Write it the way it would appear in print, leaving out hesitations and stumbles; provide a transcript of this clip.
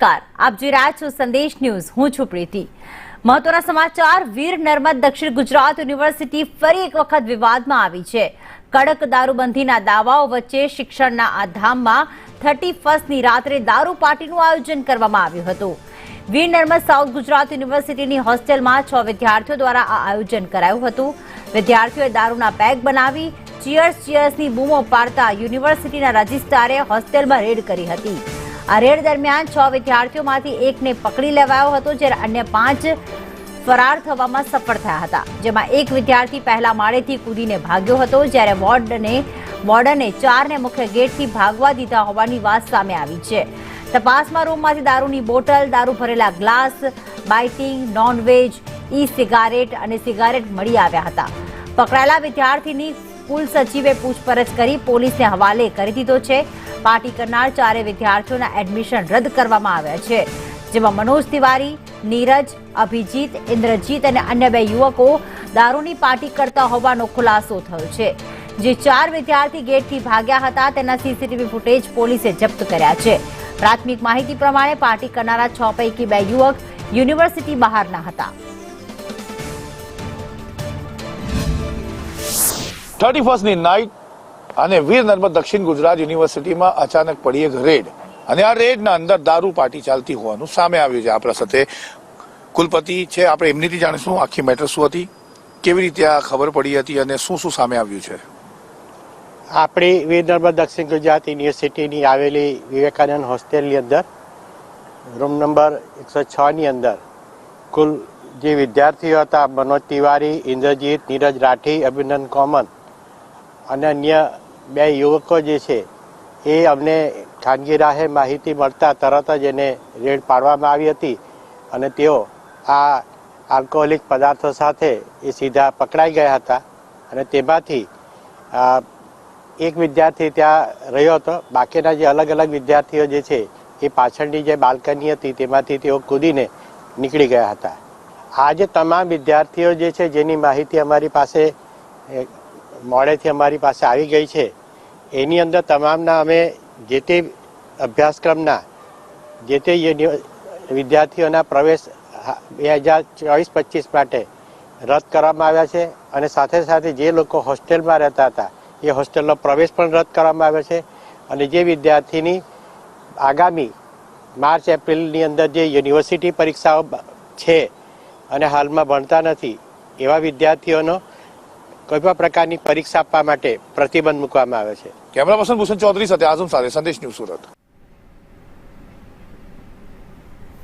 નમસ્કાર, આપ જોઈ રહ્યા છો સંદેશ ન્યૂઝ. હું છું પ્રીતિ. મહત્વના સમાચાર. વીર નર્મદ દક્ષિણ ગુજરાત યુનિવર્સિટી ફરી એક વખત વિવાદમાં આવી છે. કડક દારૂબંધીના દાવાઓ વચ્ચે શિક્ષણના આ ધામમાં 31ની રાત્રે દારૂ પાર્ટીનું આયોજન કરવામાં આવ્યું હતું. વીર નર્મદ સાઉથ ગુજરાત યુનિવર્સિટીની હોસ્ટેલમાં 6 વિદ્યાર્થીઓ દ્વારા આ આયોજન કરાયું હતું. વિદ્યાર્થીઓએ દારૂના પેક બનાવી ચીયર્સ ચીયર્સની બૂમો પાડતા યુનિવર્સિટીના રજિસ્ટ્રારે હોસ્ટેલમાં રેડ કરી હતી. આ રેડ દરમિયાન 6 વિદ્યાર્થીઓમાંથી એકને પકડી લેવાયો હતો, જ્યારે અન્ય 5 ફરાર થવામાં સફળ થયા હતા. જેમાં એક વિદ્યાર્થી પહેલા માળેથી કૂદીને ભાગ્યો હતો, જ્યારે વોર્ડને 4ને મુખ્ય ગેટથી ભાગવા દીધા હોવાની વાત સામે આવી છે. તપાસમાં રૂમમાંથી દારૂની બોટલ, દારૂ ભરેલા glass, biting, nonveg, e cigarette અને સિગારેટ મળી આવ્યા હતા. પકડાયેલા વિદ્યાર્થીની સ્કૂલ સચિવે પૂછપરછ કરી પોલીસને હવાલે કરી દીધો છે. પાર્ટી કરનાર 4 વિદ્યાર્થીઓના એડમિશન રદ કરવામાં આવ્યા છે, જેમાં મનોજ તિવારી, નીરજ, અભિજીત, ઇન્દ્રજીત અને અન્ય 2 યુવકો દારૂની પાર્ટી કરતા હોવાનો ખુલાસો થયો છે. જે 4 વિદ્યાર્થી ગેટથી ભાગ્યા હતા તેના સીસીટીવી ફૂટેજ પોલીસે જપ્ત કર્યા છે. પ્રાથમિક માહિતી પ્રમાણે પાર્ટી કરનારા 6 પૈકી 2 યુવક યુનિવર્સિટી બહારના હતા. 31ની નાઇટ અને વીર નર્મદ દક્ષિણ ગુજરાત યુનિવર્સિટીમાં અચાનક પડી એક રેડ, અને આ રેડના અંદર દારૂ પાર્ટી ચાલતી હોવાનું સામે આવ્યું છે. આપણા સાથે કુલપતિ છે, આપણે એમનીથી જાણીશું આખી મેટર શું હતી, કેવી રીતે આ ખબર પડી હતી અને શું શું સામે આવ્યું છે. આપણી વીર નર્મદ દક્ષિણ ગુજરાત યુનિવર્સિટીની આવેલી વિવેકાનંદ હોસ્ટેલની અંદર રૂમ નંબર 106ની અંદર કુલ જે વિદ્યાર્થીઓ હતા, મનોજ તિવારી, ઇન્દ્રજીત, નીરજ રાઠી, અભિનંદન કોમન અને અન્ય 2 યુવકો જે છે એ અમને ખાનગી રાહે માહિતી મળતા તરત જ એને રેડ પાડવામાં આવી હતી, અને તેઓ આ આલ્કોહોલિક પદાર્થો સાથે એ સીધા પકડાઈ ગયા હતા. અને તેમાંથી એક વિદ્યાર્થી ત્યાં રહ્યો હતો. બાકીના જે અલગ અલગ વિદ્યાર્થીઓ જે છે એ પાછળની જે બાલ્કની હતી તેમાંથી તેઓ કૂદીને નીકળી ગયા હતા. આ જે તમામ વિદ્યાર્થીઓ જે છે જેની માહિતી અમારી પાસે મોડેથી અમારી પાસે આવી ગઈ છે, એની અંદર તમામના અમે જે તે અભ્યાસક્રમના જે તે વિદ્યાર્થીઓના પ્રવેશ 2024-25 માટે રદ કરવામાં આવ્યા છે, અને સાથે સાથે જે લોકો હોસ્ટેલમાં રહેતા હતા એ હોસ્ટેલનો પ્રવેશ પણ રદ કરવામાં આવ્યો છે. અને જે વિદ્યાર્થીની આગામી માર્ચ-એપ્રિલની અંદર જે યુનિવર્સિટી પરીક્ષાઓ છે અને હાલમાં ભણતા નથી એવા વિદ્યાર્થીઓનો કોઈ પણ પ્રકારની પરીક્ષા આપવા માટે પ્રતિબંધ મૂકવામાં આવ્યો છે. કેમેરા પર્સન ભૂષણ ચૌધરી સાથે આઝમ સાથે સંદેશ ન્યૂઝ સુરત.